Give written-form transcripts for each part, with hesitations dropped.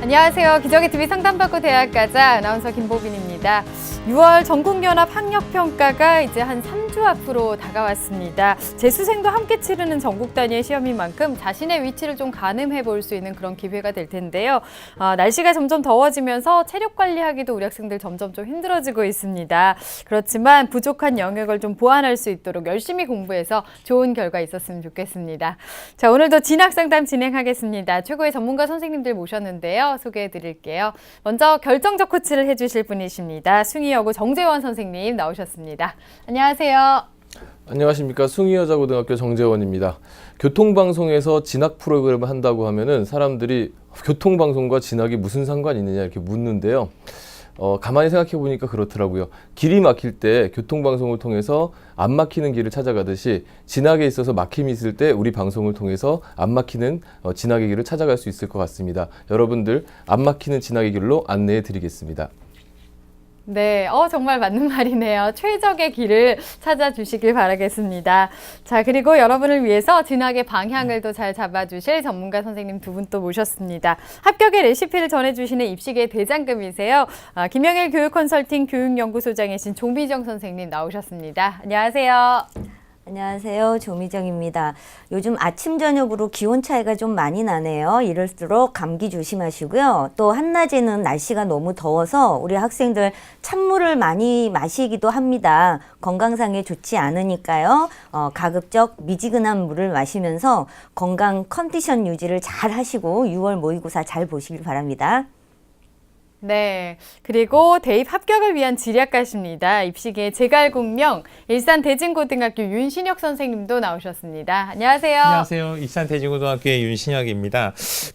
안녕하세요. 기적의 TV 상담받고 대학 가자 아나운서 김보빈입니다. 6월 전국연합 학력평가가 이제 한 3주 앞으로 다가왔습니다. 재수생도 함께 치르는 전국 단위의 시험인 만큼 자신의 위치를 좀 가늠해 볼 수 있는 그런 기회가 될 텐데요. 날씨가 점점 더워지면서 체력 관리하기도 우리 학생들 점점 좀 힘들어지고 있습니다. 그렇지만 부족한 영역을 좀 보완할 수 있도록 열심히 공부해서 좋은 결과 있었으면 좋겠습니다. 자, 오늘도 진학상담 진행하겠습니다. 최고의 전문가 선생님들 모셨는데요. 소개해 드릴게요. 먼저 결정적 코치를 해주실 분이십니다. 숭이여고 정재원 선생님 나오셨습니다. 안녕하세요. 안녕하십니까. 숭이여자고등학교 정재원입니다. 교통방송에서 진학 프로그램을 한다고 하면은 사람들이 교통방송과 진학이 무슨 상관이 있느냐 이렇게 묻는데요. 가만히 생각해 보니까 그렇더라고요. 길이 막힐 때 교통방송을 통해서 안 막히는 길을 찾아가듯이 진학에 있어서 막힘이 있을 때 우리 방송을 통해서 안 막히는 진학의 길을 찾아갈 수 있을 것 같습니다. 여러분들 안 막히는 진학의 길로 안내해 드리겠습니다. 네, 정말 맞는 말이네요. 최적의 길을 찾아주시길 바라겠습니다. 자, 그리고 여러분을 위해서 진학의 방향을 또 잘 잡아주실 전문가 선생님 두 분 또 모셨습니다. 합격의 레시피를 전해주시는 입시계 대장금이세요. 김영일 교육컨설팅 교육연구소장이신 조미정 선생님 나오셨습니다. 안녕하세요. 안녕하세요. 조미정입니다. 요즘 아침 저녁으로 기온 차이가 좀 많이 나네요. 이럴수록 감기 조심하시고요. 또 한낮에는 날씨가 너무 더워서 우리 학생들 찬물을 많이 마시기도 합니다. 건강상에 좋지 않으니까요. 가급적 미지근한 물을 마시면서 건강 컨디션 유지를 잘 하시고 6월 모의고사 잘 보시길 바랍니다. 네, 그리고 대입 합격을 위한 지략가십니다. 입시계 제갈공명 일산대진고등학교 윤신혁 선생님도 나오셨습니다. 안녕하세요. 안녕하세요. 일산대진고등학교의 윤신혁입니다.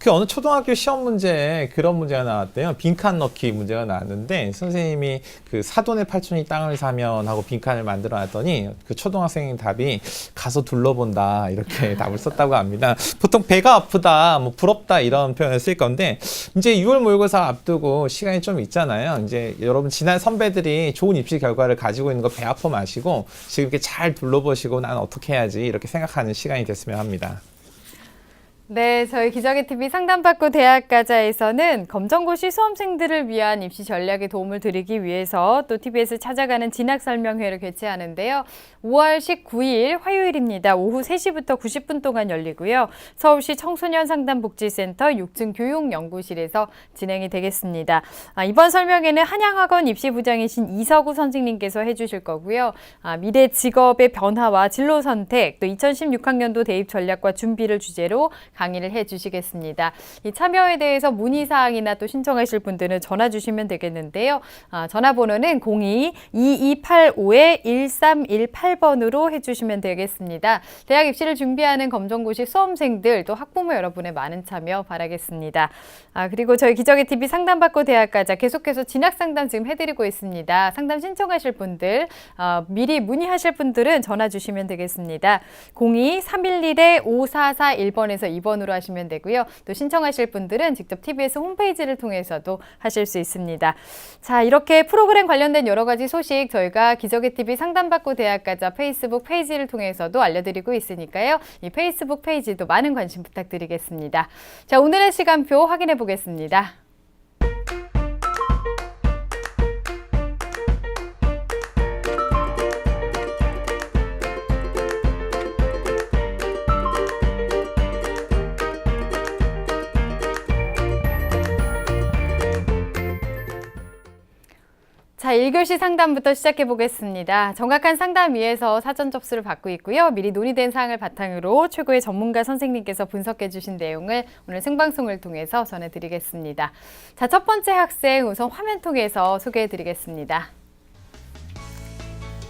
어느 초등학교 시험 문제에 그런 문제가 나왔대요. 빈칸 넣기 문제가 나왔는데 선생님이 사돈의 팔촌이 땅을 사면 하고 빈칸을 만들어 놨더니 그 초등학생 답이 가서 둘러본다 이렇게 답을 썼다고 합니다. 보통 배가 아프다, 뭐 부럽다 이런 표현을 쓸 건데 이제 6월 모의고사 앞두고 시간이 좀 있잖아요. 이제 여러분 지난 선배들이 좋은 입시 결과를 가지고 있는 거 배 아파 마시고 지금 이렇게 잘 둘러보시고 난 어떻게 해야지 이렇게 생각하는 시간이 됐으면 합니다. 네, 저희 기적의 TV 상담받고 대학 가자에서는 검정고시 수험생들을 위한 입시 전략에 도움을 드리기 위해서 또 TBS 찾아가는 진학 설명회를 개최하는데요. 5월 19일 화요일입니다. 오후 3시부터 90분 동안 열리고요. 서울시 청소년 상담복지센터 6층 교육연구실에서 진행이 되겠습니다. 이번 설명회는 한양학원 입시부장이신 이서구 선생님께서 해주실 거고요. 미래 직업의 변화와 진로 선택, 또 2016학년도 대입 전략과 준비를 주제로 강의를 해주시겠습니다. 이 참여에 대해서 문의사항이나 또 신청하실 분들은 전화 주시면 되겠는데요. 전화번호는 02-2285-1318번으로 해주시면 되겠습니다. 대학 입시를 준비하는 검정고시 수험생들 또 학부모 여러분의 많은 참여 바라겠습니다. 그리고 저희 기적의 TV 상담받고 대학 가자 계속해서 진학 상담 지금 해드리고 있습니다. 상담 신청하실 분들 미리 문의하실 분들은 전화 주시면 되겠습니다. 02-311-5441번에서 2번으로 하시면 되고요. 또 신청하실 분들은 직접 TBS 홈페이지를 통해서도 하실 수 있습니다. 자, 이렇게 프로그램 관련된 여러 가지 소식 저희가 기적의 TV 상담받고 대학 가자 페이스북 페이지를 통해서도 알려드리고 있으니까요. 이 페이스북 페이지도 많은 관심 부탁드리겠습니다. 자, 오늘의 시간표 확인해 보겠습니다. 자, 1교시 상담부터 시작해 보겠습니다. 정확한 상담 위해서 사전 접수를 받고 있고요. 미리 논의된 사항을 바탕으로 최고의 전문가 선생님께서 분석해 주신 내용을 오늘 생방송을 통해서 전해드리겠습니다. 자, 첫 번째 학생 우선 화면 통해서 소개해 드리겠습니다.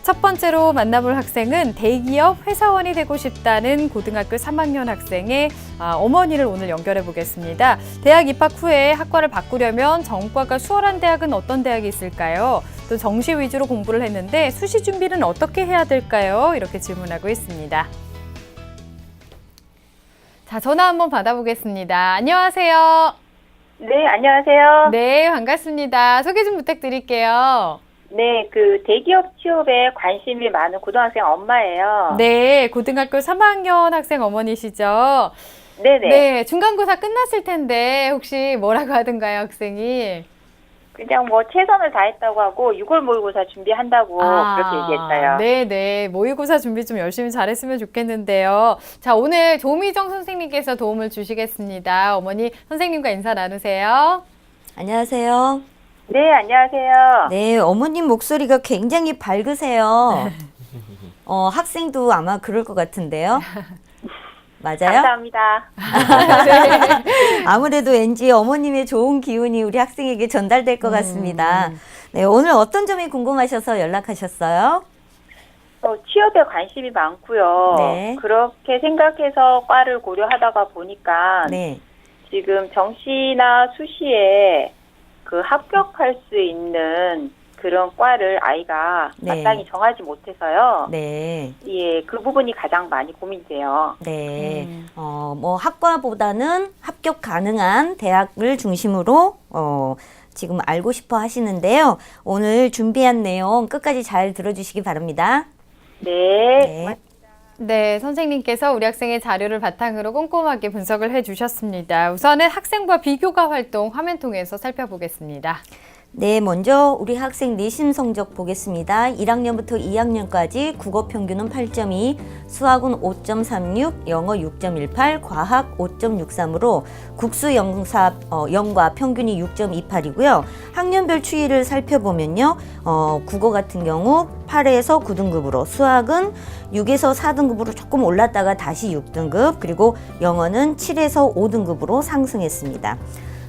첫 번째로 만나볼 학생은 대기업 회사원이 되고 싶다는 고등학교 3학년 학생의 어머니를 오늘 연결해 보겠습니다. 대학 입학 후에 학과를 바꾸려면 전과가 수월한 대학은 어떤 대학이 있을까요? 또 정시 위주로 공부를 했는데 수시 준비는 어떻게 해야 될까요? 이렇게 질문하고 있습니다. 자, 전화 한번 받아보겠습니다. 안녕하세요. 네, 안녕하세요. 네, 반갑습니다. 소개 좀 부탁드릴게요. 네, 대기업 취업에 관심이 많은 고등학생 엄마예요. 네, 고등학교 3학년 학생 어머니시죠? 네네. 네, 중간고사 끝났을 텐데 혹시 뭐라고 하던가요, 학생이? 그냥 뭐 최선을 다했다고 하고 6월 모의고사 준비한다고 그렇게 얘기했어요. 네네. 모의고사 준비 좀 열심히 잘했으면 좋겠는데요. 자, 오늘 조미정 선생님께서 도움을 주시겠습니다. 어머니, 선생님과 인사 나누세요. 안녕하세요. 네, 안녕하세요. 네, 어머님 목소리가 굉장히 밝으세요. 학생도 아마 그럴 것 같은데요. 맞아요? 감사합니다. 아무래도 왠지 어머님의 좋은 기운이 우리 학생에게 전달될 것 같습니다. 네, 오늘 어떤 점이 궁금하셔서 연락하셨어요? 취업에 관심이 많고요. 네. 그렇게 생각해서 과를 고려하다가 보니까 네. 지금 정시나 수시에 그 합격할 수 있는 그런 과를 아이가 네. 마땅히 정하지 못해서요. 네. 예, 그 부분이 가장 많이 고민돼요. 네. 뭐 학과보다는 합격 가능한 대학을 중심으로 지금 알고 싶어 하시는데요. 오늘 준비한 내용 끝까지 잘 들어주시기 바랍니다. 네. 네. 네, 선생님께서 우리 학생의 자료를 바탕으로 꼼꼼하게 분석을 해주셨습니다. 우선은 학생부와 비교과 활동 화면 통해서 살펴보겠습니다. 네, 먼저 우리 학생 내신 성적 보겠습니다. 1학년부터 2학년까지 국어 평균은 8.2, 수학은 5.36, 영어 6.18, 과학 5.63으로 국수 영과 평균이 6.28이고요. 학년별 추이를 살펴보면요. 국어 같은 경우 8에서 9등급으로, 수학은 6에서 4등급으로 조금 올랐다가 다시 6등급, 그리고 영어는 7에서 5등급으로 상승했습니다.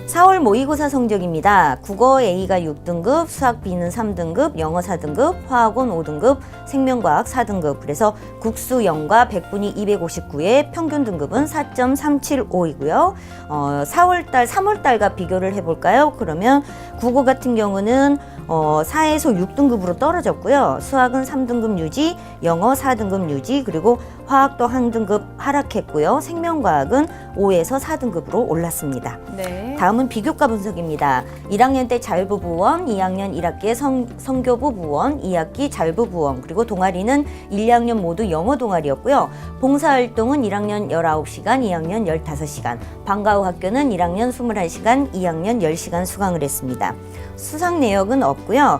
4월 모의고사 성적입니다. 국어 A가 6등급, 수학 B는 3등급, 영어 4등급, 화학은 5등급, 생명과학 4등급. 그래서 국수 0과 백분위 259의 평균 등급은 4.375이고요. 3월달과 비교를 해볼까요? 그러면 국어 같은 경우는 4에서 6등급으로 떨어졌고요. 수학은 3등급 유지, 영어 4등급 유지, 그리고 화학도 한 등급 하락했고요. 생명과학은 5에서 4등급으로 올랐습니다. 네. 다음은 비교과 분석입니다. 1학년 때 자율부부원, 2학년 1학기에 성교부부원, 2학기 자율부부원, 그리고 동아리는 1, 2학년 모두 영어 동아리였고요. 봉사활동은 1학년 19시간, 2학년 15시간, 방과 후 학교는 1학년 21시간, 2학년 10시간 수강을 했습니다. 수상 내역은 없고요.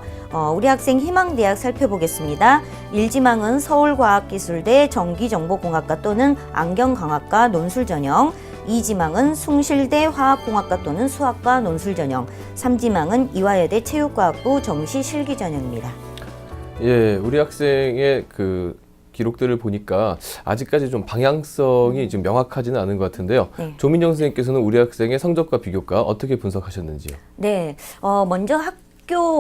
우리 학생 희망대학 살펴보겠습니다. 1지망은 서울과학기술대 전기정보공학과 또는 안경광학과 논술전형, 2지망은 숭실대 화학공학과 또는 수학과 논술전형, 3지망은 이화여대 체육과학부 정시실기전형입니다. 예, 우리 학생의 그 기록들을 보니까 아직까지 좀 방향성이 좀 명확하지는 않은 것 같은데요. 네. 조민정 선생님께서는 우리 학생의 성적과 비교과 어떻게 분석하셨는지요? 네, 먼저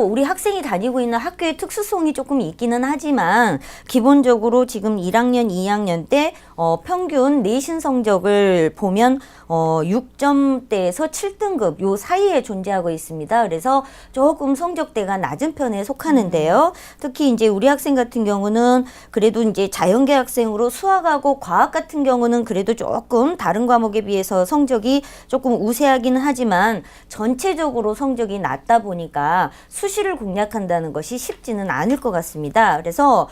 우리 학생이 다니고 있는 학교의 특수성이 조금 있기는 하지만 기본적으로 지금 1학년, 2학년 때 평균 내신 성적을 보면 6점대에서 7등급 요 사이에 존재하고 있습니다. 그래서 조금 성적대가 낮은 편에 속하는데요. 특히 이제 우리 학생 같은 경우는 그래도 이제 자연계 학생으로 수학하고 과학 같은 경우는 그래도 조금 다른 과목에 비해서 성적이 조금 우세하기는 하지만 전체적으로 성적이 낮다 보니까 수시를 공략한다는 것이 쉽지는 않을 것 같습니다. 그래서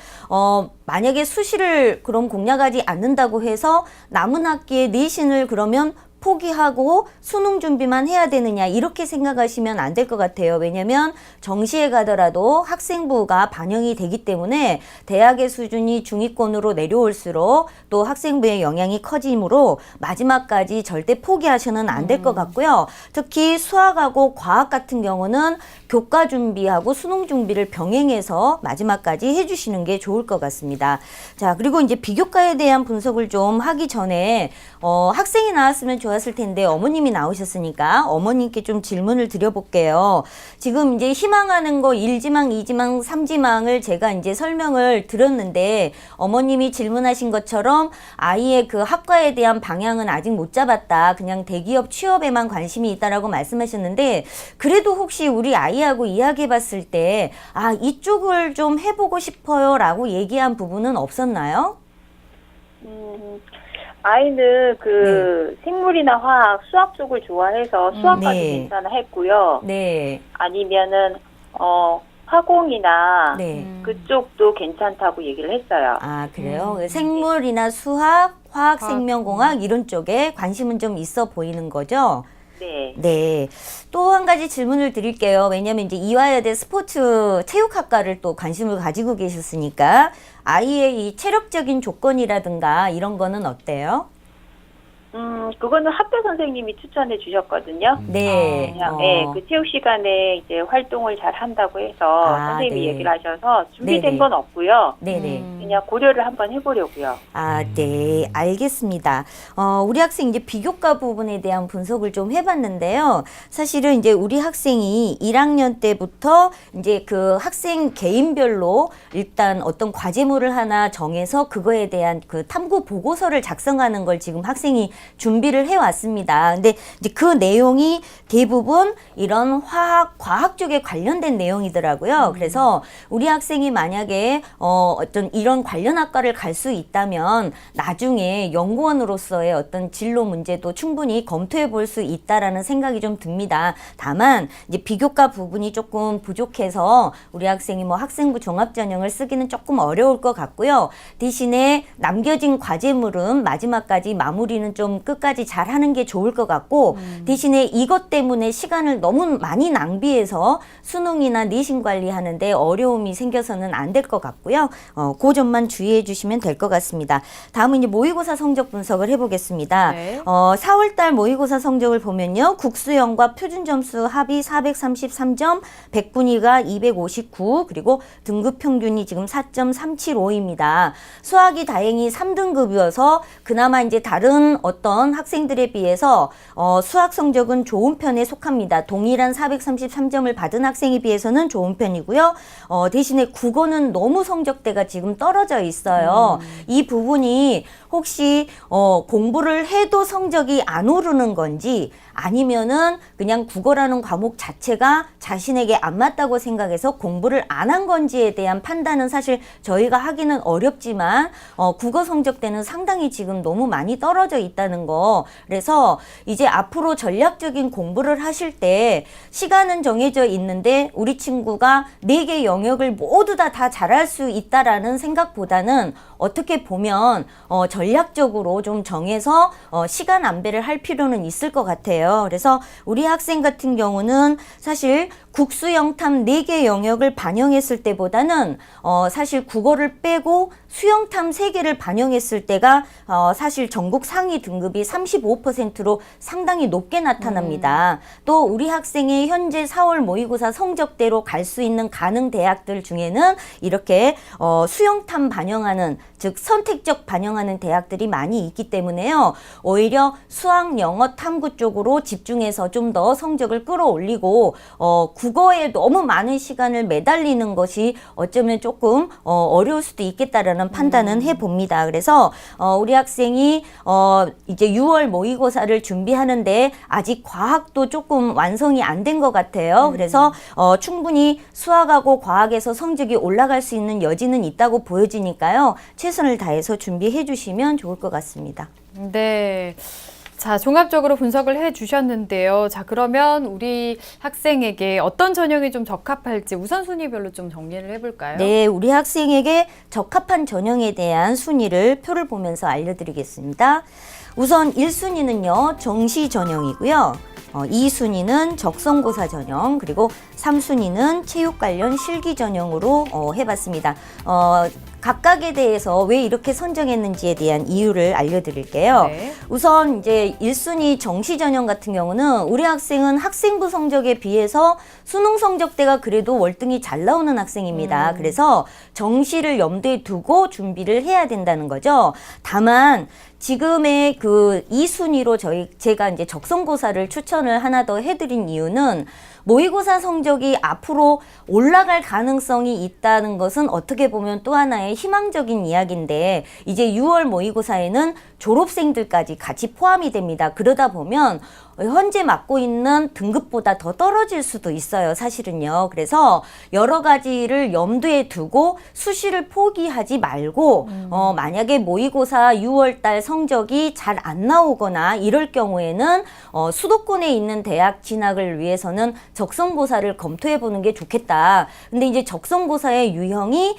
만약에 수시를 그럼 공략하지 않는다고 해서 남은 학기에 내신을 그러면 포기하고 수능 준비만 해야 되느냐 이렇게 생각하시면 안 될 것 같아요. 왜냐하면 정시에 가더라도 학생부가 반영이 되기 때문에 대학의 수준이 중위권으로 내려올수록 또 학생부의 영향이 커지므로 마지막까지 절대 포기하셔는 안 될 것 같고요. 특히 수학하고 과학 같은 경우는 교과 준비하고 수능 준비를 병행해서 마지막까지 해주시는 게 좋을 것 같습니다. 자, 그리고 이제 비교과에 대한 분석을 좀 하기 전에 학생이 나왔으면 좋았을 텐데 어머님이 나오셨으니까 어머님께 좀 질문을 드려볼게요. 지금 이제 희망하는 거 1지망, 2지망, 3지망을 제가 이제 설명을 드렸는데 어머님이 질문하신 것처럼 아이의 그 학과에 대한 방향은 아직 못 잡았다. 그냥 대기업 취업에만 관심이 있다라고 말씀하셨는데 그래도 혹시 우리 아이하고 이야기해 봤을 때 이쪽을 좀 해보고 싶어요 라고 얘기한 부분은 없었나요? 아이는 생물이나 화학, 수학 쪽을 좋아해서 수학까지 네. 괜찮아 했고요. 네. 아니면은 화공이나 네. 그쪽도 괜찮다고 얘기를 했어요. 아, 그래요? 생물이나 수학, 화학, 생명공학 이런 쪽에 관심은 좀 있어 보이는 거죠? 네. 네. 또 한 가지 질문을 드릴게요. 왜냐하면 이제 이화여대 스포츠 체육학과를 또 관심을 가지고 계셨으니까 아이의 이 체력적인 조건이라든가 이런 거는 어때요? 그거는 학교 선생님이 추천해 주셨거든요. 네. 그냥, 예, 그 체육 시간에 이제 활동을 잘 한다고 해서 선생님이 네. 얘기를 하셔서 준비된 네네. 건 없고요. 네네. 그냥 고려를 한번 해보려고요. 아, 네. 알겠습니다. 우리 학생 이제 비교과 부분에 대한 분석을 좀 해봤는데요. 사실은 이제 우리 학생이 1학년 때부터 이제 그 학생 개인별로 일단 어떤 과제물을 하나 정해서 그거에 대한 그 탐구 보고서를 작성하는 걸 지금 학생이 준비를 해왔습니다. 근데 이제 그 내용이 대부분 이런 화학, 과학 쪽에 관련된 내용이더라고요. 그래서 우리 학생이 만약에 어떤 이런 관련 학과를 갈 수 있다면 나중에 연구원으로서의 어떤 진로 문제도 충분히 검토해 볼 수 있다라는 생각이 좀 듭니다. 다만 이제 비교과 부분이 조금 부족해서 우리 학생이 뭐 학생부 종합전형을 쓰기는 조금 어려울 것 같고요. 대신에 남겨진 과제물은 마지막까지 마무리는 좀 끝까지 잘 하는 게 좋을 것 같고 대신에 이것 때문에 시간을 너무 많이 낭비해서 수능이나 내신 관리하는데 어려움이 생겨서는 안 될 것 같고요. 그 점만 주의해 주시면 될 것 같습니다. 다음은 이제 모의고사 성적 분석을 해보겠습니다. 네. 4월달 모의고사 성적을 보면요. 국수형과 표준점수 합이 433점, 백분위가 259, 그리고 등급 평균이 지금 4.375입니다. 수학이 다행히 3등급이어서 그나마 이제 다른 어떤 학생들에 비해서 수학 성적은 좋은 편에 속합니다. 동일한 433점을 받은 학생에 비해서는 좋은 편이고요. 대신에 국어는 너무 성적대가 지금 떨어져 있어요. 이 부분이 혹시 공부를 해도 성적이 안 오르는 건지 아니면은 그냥 국어라는 과목 자체가 자신에게 안 맞다고 생각해서 공부를 안 한 건지에 대한 판단은 사실 저희가 하기는 어렵지만 국어 성적대는 상당히 지금 너무 많이 떨어져 있다는 거. 그래서 이제 앞으로 전략적인 공부를 하실 때 시간은 정해져 있는데 우리 친구가 4개 영역을 모두 다 잘할 수 있다라는 생각보다는 어떻게 보면 전략적으로 좀 정해서 시간 안배를 할 필요는 있을 것 같아요. 그래서 우리 학생 같은 경우는 사실 국수영탐 4개 영역을 반영했을 때보다는 사실 국어를 빼고 수영탐 3개를 반영했을 때가 사실 전국 상위 등급이 35%로 상당히 높게 나타납니다. 또 우리 학생의 현재 4월 모의고사 성적대로 갈 수 있는 가능 대학들 중에는 이렇게 수영탐 반영하는 즉 선택적 반영하는 대학들이 많이 있기 때문에요. 오히려 수학, 영어, 탐구 쪽으로 집중해서 좀 더 성적을 끌어올리고 국어에 너무 많은 시간을 매달리는 것이 어쩌면 조금 어려울 수도 있겠다라는 판단은 해봅니다. 그래서 우리 학생이 이제 6월 모의고사를 준비하는데 아직 과학도 조금 완성이 안 된 것 같아요. 그래서 충분히 수학하고 과학에서 성적이 올라갈 수 있는 여지는 있다고 보여지니까요. 최선을 다해서 준비해 주시면 좋을 것 같습니다. 네. 자, 종합적으로 분석을 해 주셨는데요. 자, 그러면 우리 학생에게 어떤 전형이 좀 적합할지 우선순위별로 좀 정리를 해볼까요? 네, 우리 학생에게 적합한 전형에 대한 순위를 표를 보면서 알려드리겠습니다. 우선 1순위는요, 정시 전형이고요. 2순위는 적성고사 전형, 그리고 3순위는 체육 관련 실기 전형으로 해봤습니다. 각각에 대해서 왜 이렇게 선정했는지에 대한 이유를 알려드릴게요. 네. 우선 이제 1순위 정시 전형 같은 경우는 우리 학생은 학생부 성적에 비해서 수능 성적대가 그래도 월등히 잘 나오는 학생입니다. 그래서 정시를 염두에 두고 준비를 해야 된다는 거죠. 다만 지금의 그 2순위로 제가 이제 적성고사를 추천을 하나 더 해드린 이유는 모의고사 성적이 앞으로 올라갈 가능성이 있다는 것은 어떻게 보면 또 하나의 희망적인 이야기인데 이제 6월 모의고사에는 졸업생들까지 같이 포함이 됩니다. 그러다 보면 현재 맡고 있는 등급보다 더 떨어질 수도 있어요, 사실은요. 그래서 여러 가지를 염두에 두고 수시를 포기하지 말고 만약에 모의고사 6월달 성적이 잘 안 나오거나 이럴 경우에는 수도권에 있는 대학 진학을 위해서는 적성고사를 검토해 보는 게 좋겠다. 근데 이제 적성고사의 유형이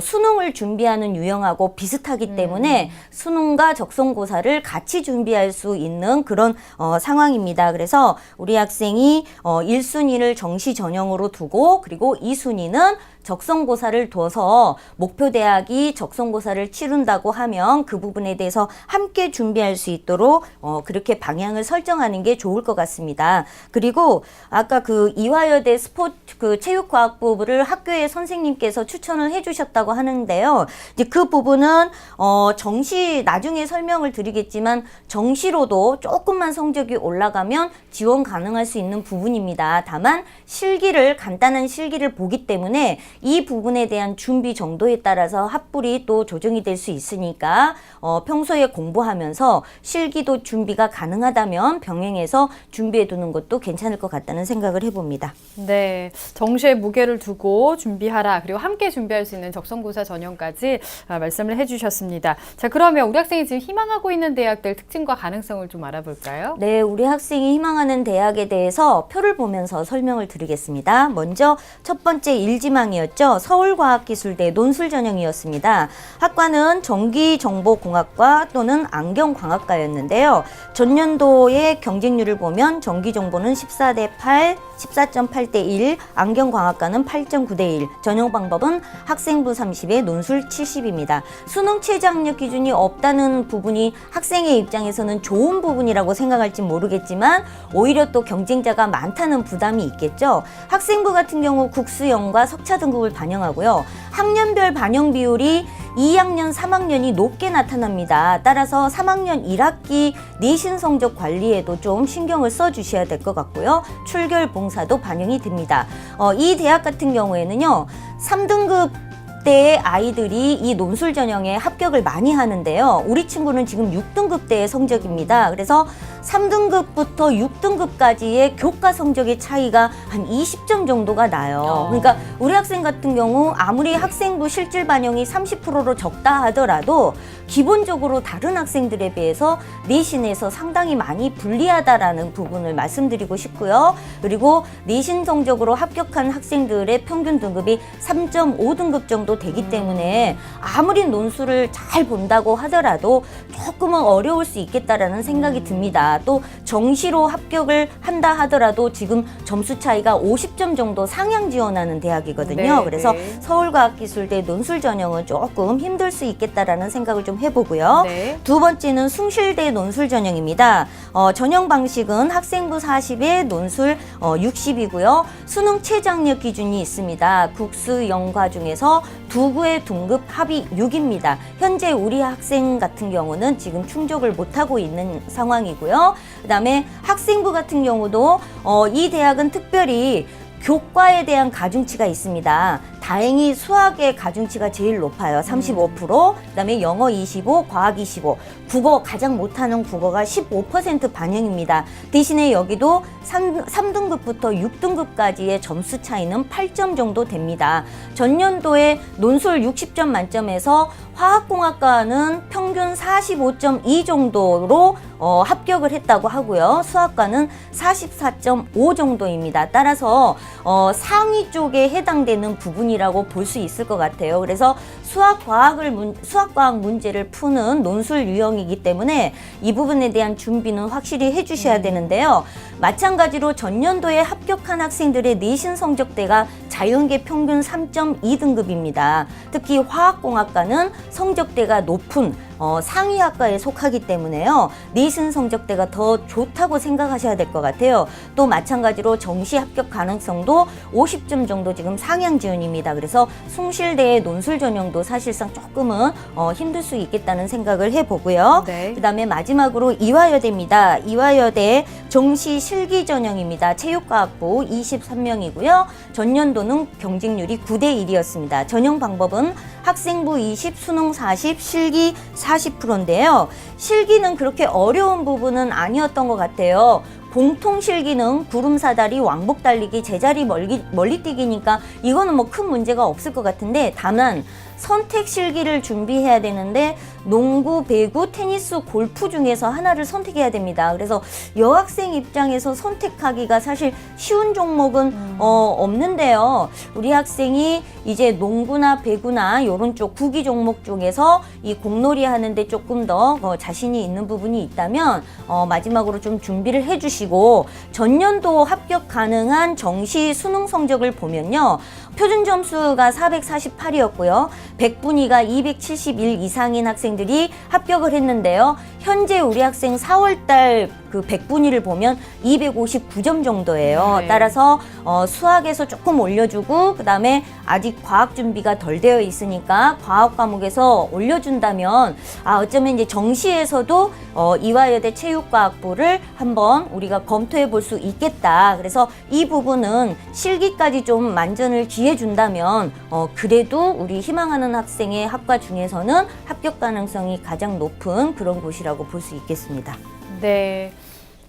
수능을 준비하는 유형하고 비슷하기 때문에 수능과 적성고사를 같이 준비할 수 있는 그런 상황입니다. 그래서 우리 학생이 1순위를 정시 전형으로 두고 그리고 2순위는 적성고사를 둬서 목표 대학이 적성고사를 치른다고 하면 그 부분에 대해서 함께 준비할 수 있도록 그렇게 방향을 설정하는 게 좋을 것 같습니다. 그리고 아까 그 이화여대 그 체육과학부를 학교의 선생님께서 추천을 해주셨다고 하는데요. 이제 그 부분은 정시 나중에 설명을 드리겠지만 정시로도 조금만 성적이 올라가면 지원 가능할 수 있는 부분입니다. 다만 간단한 실기를 보기 때문에 이 부분에 대한 준비 정도에 따라서 합불이 또 조정이 될 수 있으니까 평소에 공부하면서 실기도 준비가 가능하다면 병행해서 준비해 두는 것도 괜찮을 것 같다는 생각을 해봅니다. 네, 정시에 무게를 두고 준비하라. 그리고 함께 준비할 수 있는 적성고사 전형까지 말씀을 해주셨습니다. 자, 그러면 우리 학생이 지금 희망하고 있는 대학들 특징과 가능성을 좀 알아볼까요? 네, 우리 학생이 희망하는 대학에 대해서 표를 보면서 설명을 드리겠습니다. 먼저 첫 번째 일지망이었죠. 서울과학기술대 논술 전형이었습니다. 학과는 전기정보공학과 또는 안경광학과였는데요. 전년도의 경쟁률을 보면 전기정보는 14대 8, 14.8대 1, 안경광학과는 8.9대 1, 전형 방법은 학생부 30에 논술 70입니다. 수능 최저 학력 기준이 없다는 부분이 학생의 입장에서는 좋은 부분이라고 생각할지 모르겠지만 오히려 또 경쟁자가 많다는 부담이 있겠죠. 학생부 같은 경우 국수형과 석차 등급을 반영하고요. 학년별 반영 비율이 2학년, 3학년이 높게 나타납니다. 따라서 3학년 1학기 내신 성적 관리에도 좀 신경을 써주셔야 될 것 같고요. 출결 봉사도 반영이 됩니다. 이 대학 같은 경우에는요. 3등급 때의 아이들이 이 논술 전형에 합격을 많이 하는데요. 우리 친구는 지금 6등급 때의 성적입니다. 그래서 3등급부터 6등급까지의 교과 성적의 차이가 한 20점 정도가 나요. 그러니까 우리 학생 같은 경우 아무리 학생부 실질 반영이 30%로 적다 하더라도 기본적으로 다른 학생들에 비해서 내신에서 상당히 많이 불리하다라는 부분을 말씀드리고 싶고요. 그리고 내신 성적으로 합격한 학생들의 평균 등급이 3.5등급 정도 되기 때문에 아무리 논술을 잘 본다고 하더라도 조금은 어려울 수 있겠다라는 생각이 듭니다. 또 정시로 합격을 한다 하더라도 지금 점수 차이가 50점 정도 상향 지원하는 대학이거든요. 네, 그래서 네. 서울과학기술대 논술 전형은 조금 힘들 수 있겠다라는 생각을 좀 해보고요. 네. 두 번째는 숭실대 논술 전형입니다. 전형 방식은 학생부 40에 논술 60이고요. 수능 최저 학력 기준이 있습니다. 국수 영과 중에서 두 구의 등급 합이 6입니다. 현재 우리 학생 같은 경우는 지금 충족을 못하고 있는 상황이고요. 그다음에 학생부 같은 경우도 이 대학은 특별히 교과에 대한 가중치가 있습니다. 다행히 수학의 가중치가 제일 높아요. 35%, 그다음에 영어 25, 과학 25, 국어 가장 못하는 국어가 15% 반영입니다. 대신에 여기도 3등급부터 6등급까지의 점수 차이는 8점 정도 됩니다. 전년도에 논술 60점 만점에서 화학공학과는 평균 45.2 정도로 합격을 했다고 하고요. 수학과는 44.5 정도입니다. 따라서 상위 쪽에 해당되는 부분이라고 볼 수 있을 것 같아요. 그래서 수학과학 문제를 푸는 논술 유형이기 때문에 이 부분에 대한 준비는 확실히 해주셔야 되는데요. 마찬가지로 전년도에 합격한 학생들의 내신 성적대가 자연계 평균 3.2등급입니다. 특히 화학공학과는 성적대가 높은 상위 학과에 속하기 때문에요. 내신 성적대가 더 좋다고 생각하셔야 될 것 같아요. 또 마찬가지로 정시 합격 가능성도 50점 정도 지금 상향 지원입니다. 그래서 숭실대의 논술 전형도 사실상 조금은 힘들 수 있겠다는 생각을 해보고요. 네. 그다음에 마지막으로 이화여대입니다. 이화여대 정시 실기 전형입니다. 체육과학부 23명이고요. 전년도는 경쟁률이 9대 1이었습니다. 전형 방법은 학생부 20, 수능 40, 실기 40%인데요. 실기는 그렇게 어려운 부분은 아니었던 것 같아요. 공통 실기는 구름 사다리, 왕복 달리기, 제자리 멀리 뛰기니까 이거는 뭐 큰 문제가 없을 것 같은데, 다만 선택 실기를 준비해야 되는데 농구, 배구, 테니스, 골프 중에서 하나를 선택해야 됩니다. 그래서 여학생 입장에서 선택하기가 사실 쉬운 종목은 없는데요. 우리 학생이 이제 농구나 배구나 이런 쪽 구기 종목 중에서 이 공놀이 하는데 조금 더 자신이 있는 부분이 있다면 마지막으로 좀 준비를 해주시고, 전년도 합격 가능한 정시 수능 성적을 보면요. 표준 점수가 448이었고요. 100분위가 271 이상인 학생들이 합격을 했는데요. 현재 우리 학생 4월달 그 100분위를 보면 259점 정도예요. 네. 따라서 수학에서 조금 올려주고, 그 다음에 아직 과학 준비가 덜 되어 있으니까 과학 과목에서 올려준다면 어쩌면 이제 정시에서도 이화여대 체육과학부를 한번 우리가 검토해 볼 수 있겠다. 그래서 이 부분은 실기까지 좀 만전을 기해준다면 그래도 우리 희망하는 학생의 학과 중에서는 합격 가능성이 가장 높은 그런 곳이라고 볼 수 있겠습니다. 네.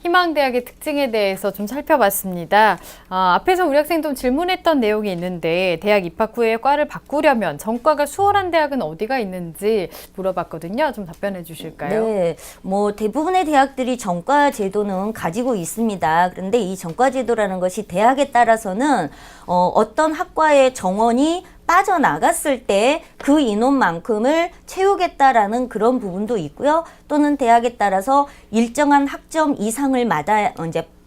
희망대학의 특징에 대해서 좀 살펴봤습니다. 앞에서 우리 학생 좀 질문했던 내용이 있는데, 대학 입학 후에 과를 바꾸려면 전과가 수월한 대학은 어디가 있는지 물어봤거든요. 좀 답변해 주실까요? 네, 뭐 대부분의 대학들이 전과 제도는 가지고 있습니다. 그런데 이 전과 제도라는 것이 대학에 따라서는 어떤 학과의 정원이 빠져나갔을 때 그 인원만큼을 채우겠다라는 그런 부분도 있고요. 또는 대학에 따라서 일정한 학점 이상을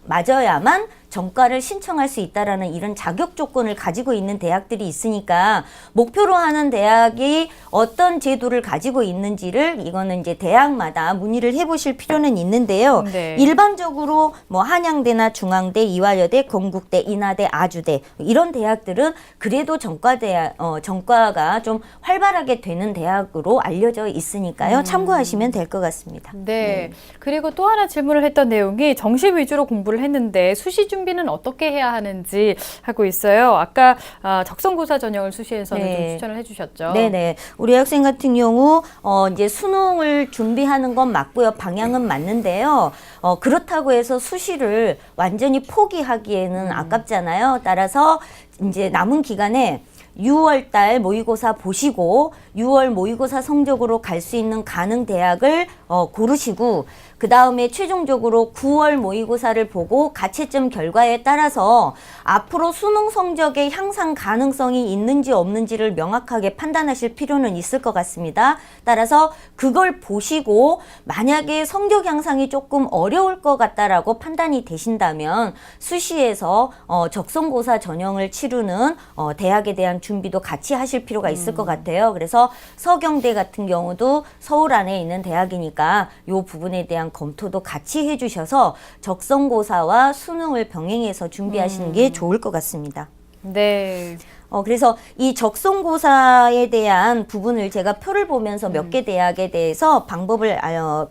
맞아야만 전과를 신청할 수 있다라는 이런 자격 조건을 가지고 있는 대학들이 있으니까, 목표로 하는 대학이 어떤 제도를 가지고 있는지를 이거는 이제 대학마다 문의를 해보실 필요는 있는데요. 네. 일반적으로 뭐 한양대나 중앙대, 이화여대, 건국대, 인하대, 아주대 이런 대학들은 그래도 전과가 좀 활발하게 되는 대학으로 알려져 있으니까요. 참고하시면 될 것 같습니다. 네. 그리고 또 하나 질문을 했던 내용이 정시 위주로 공부를 했는데 수시 준비는 어떻게 해야 하는지 하고 있어요. 아까 적성고사 전형을 수시에서는 네. 좀 추천을 해주셨죠. 네네. 우리 학생 같은 경우 이제 수능을 준비하는 건 맞고요. 방향은 맞는데요. 그렇다고 해서 수시를 완전히 포기하기에는 아깝잖아요. 따라서 이제 남은 기간에 6월 달 모의고사 보시고 6월 모의고사 성적으로 갈 수 있는 가능 대학을 고르시고, 그 다음에 최종적으로 9월 모의고사를 보고 가채점 결과에 따라서 앞으로 수능 성적의 향상 가능성이 있는지 없는지를 명확하게 판단하실 필요는 있을 것 같습니다. 따라서 그걸 보시고 만약에 성적 향상이 조금 어려울 것 같다라고 판단이 되신다면 수시에서 적성고사 전형을 치르는 대학에 대한 준비도 같이 하실 필요가 있을 것 같아요. 그래서 서경대 같은 경우도 서울 안에 있는 대학이니까 이 부분에 대한 검토도 같이 해주셔서 적성고사와 수능을 병행해서 준비하시는 게 좋을 것 같습니다. 네. 그래서 이 적성고사에 대한 부분을 제가 표를 보면서 몇 개 대학에 대해서 방법을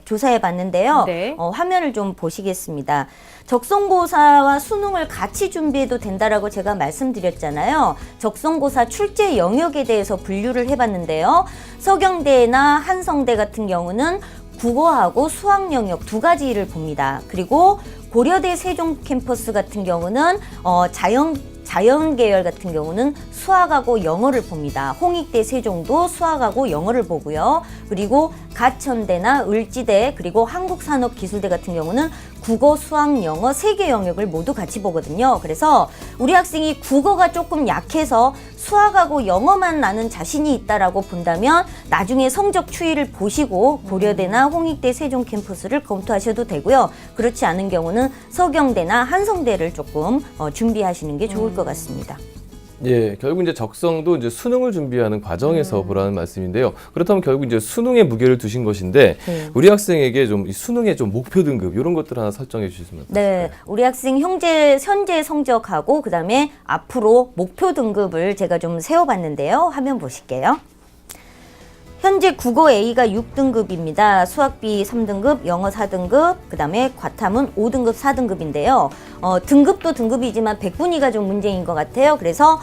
조사해 봤는데요. 네. 화면을 좀 보시겠습니다. 적성고사와 수능을 같이 준비해도 된다라고 제가 말씀드렸잖아요. 적성고사 출제 영역에 대해서 분류를 해봤는데요. 서경대나 한성대 같은 경우는 국어하고 수학 영역 두 가지를 봅니다. 그리고 고려대 세종 캠퍼스 같은 경우는 자연 계열 같은 경우는 수학하고 영어를 봅니다. 홍익대 세종도 수학하고 영어를 보고요. 그리고 가천대나 을지대 그리고 한국산업기술대 같은 경우는 국어, 수학, 영어 세 개 영역을 모두 같이 보거든요. 그래서 우리 학생이 국어가 조금 약해서 수학하고 영어만 나는 자신이 있다라고 본다면 나중에 성적 추이를 보시고 고려대나 홍익대 세종 캠퍼스를 검토하셔도 되고요. 그렇지 않은 경우는 서경대나 한성대를 조금 준비하시는 게 좋을 것 같습니다. 예, 결국 이제 적성도 이제 수능을 준비하는 과정에서 보라는 말씀인데요. 그렇다면 결국 이제 수능에 무게를 두신 것인데 우리 학생에게 좀 이 수능의 좀 목표 등급 이런 것들 하나 설정해 주시면 어떨까요? 네, 우리 학생 현재 성적하고 그다음에 앞으로 목표 등급을 제가 좀 세워봤는데요. 화면 보실게요. 현재 국어 A가 6등급입니다. 수학 B 3등급, 영어 4등급, 그 다음에 과탐은 5등급, 4등급인데요. 등급도 등급이지만 100분위가 좀 문제인 것 같아요. 그래서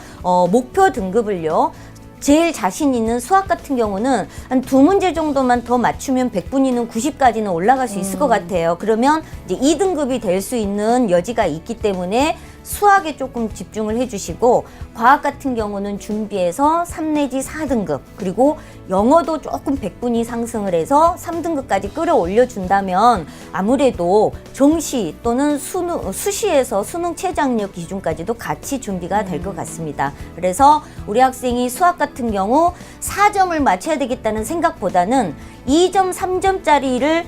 목표 등급을요. 제일 자신 있는 수학 같은 경우는 한 2문제 정도만 더 맞추면 100분위는 90까지는 올라갈 수 있을 것 같아요. 그러면 이제 2등급이 될 수 있는 여지가 있기 때문에 수학에 조금 집중을 해주시고, 과학 같은 경우는 준비해서 3 내지 4등급, 그리고 영어도 조금 100분위 상승을 해서 3등급까지 끌어올려 준다면 아무래도 정시 또는 수시에서 수능 최저학력 기준까지도 같이 준비가 될 것 같습니다. 그래서 우리 학생이 수학 같은 경우 4점을 맞춰야 되겠다는 생각보다는 2점, 3점짜리를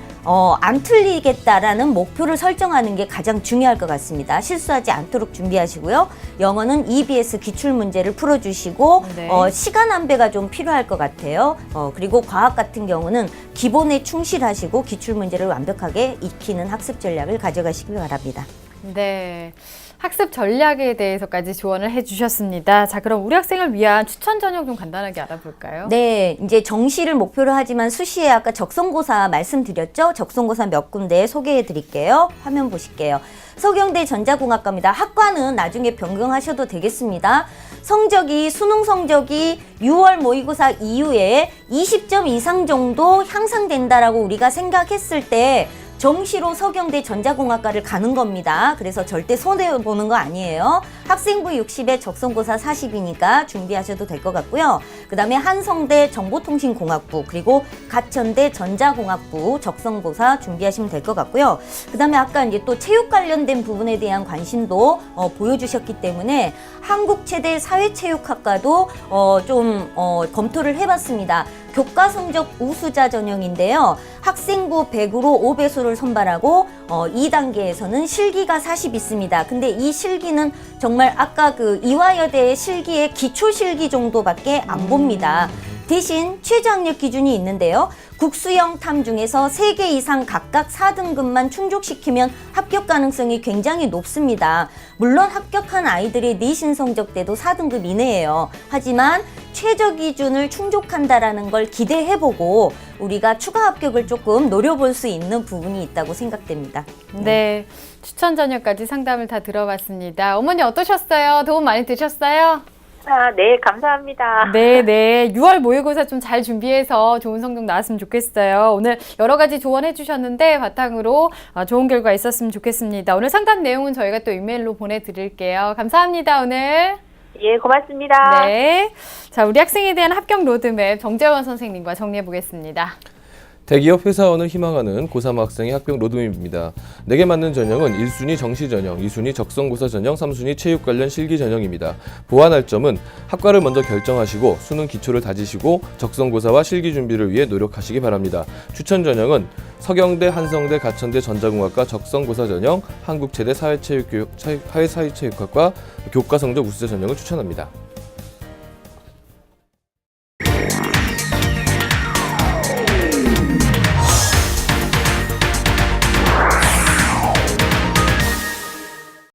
안 틀리겠다라는 목표를 설정하는 게 가장 중요할 것 같습니다. 실수하지 않도록 준비하시고요. 영어는 EBS 기출문제를 풀어주시고 네. 시간 안배가 좀 필요할 것 같아요. 그리고 과학 같은 경우는 기본에 충실하시고 기출문제를 완벽하게 익히는 학습 전략을 가져가시기 바랍니다. 네. 학습 전략에 대해서까지 조언을 해주셨습니다. 자, 그럼 우리 학생을 위한 추천 전형 좀 간단하게 알아볼까요? 네, 이제 정시를 목표로 하지만 수시에 아까 적성고사 말씀드렸죠? 적성고사 몇 군데 소개해 드릴게요. 화면 보실게요. 서경대 전자공학과입니다. 학과는 나중에 변경하셔도 되겠습니다. 수능 성적이 6월 모의고사 이후에 20점 이상 정도 향상된다라고 우리가 생각했을 때 정시로 서경대 전자공학과를 가는 겁니다. 그래서 절대 손해보는 거 아니에요. 학생부 60에 적성고사 40이니까 준비하셔도 될 것 같고요. 그 다음에 한성대 정보통신공학부, 그리고 가천대 전자공학부 적성고사 준비하시면 될 것 같고요. 그 다음에 아까 이제 또 체육 관련된 부분에 대한 관심도 보여주셨기 때문에 한국체대 사회체육학과도 좀 검토를 해봤습니다. 교과 성적 우수자 전형인데요. 학생부 100으로 5배수를 선발하고 2단계에서는 실기가 40 있습니다. 근데 이 실기는 정말 아까 그 이화여대의 실기의 기초 실기 정도밖에 안 봅니다. 대신 최저학력 기준이 있는데요. 국수형 탐 중에서 3개 이상 각각 4등급만 충족시키면 합격 가능성이 굉장히 높습니다. 물론 합격한 아이들의 내신 성적대도 4등급 이내예요. 하지만 최저 기준을 충족한다라는 걸 기대해보고 우리가 추가 합격을 조금 노려볼 수 있는 부분이 있다고 생각됩니다. 네. 추천 전형까지 상담을 다 들어봤습니다. 어머니 어떠셨어요? 도움 많이 되셨어요? 네, 감사합니다. 네. 6월 모의고사 좀 잘 준비해서 좋은 성적 나왔으면 좋겠어요. 오늘 여러 가지 조언해 주셨는데 바탕으로 좋은 결과 있었으면 좋겠습니다. 오늘 상담 내용은 저희가 또 이메일로 보내드릴게요. 감사합니다, 오늘. 예, 고맙습니다. 네. 자, 우리 학생에 대한 합격 로드맵 정재원 선생님과 정리해 보겠습니다. 대기업 회사원을 희망하는 고3 학생의 합격 로드맵입니다. 내게 맞는 전형은 1순위 정시 전형, 2순위 적성고사 전형, 3순위 체육 관련 실기 전형입니다. 보완할 점은 학과를 먼저 결정하시고 수능 기초를 다지시고 적성고사와 실기 준비를 위해 노력하시기 바랍니다. 추천 전형은 서경대, 한성대, 가천대 전자공학과 적성고사 전형, 한국체대 사회사회체육학과 교과 성적 우수자 전형을 추천합니다.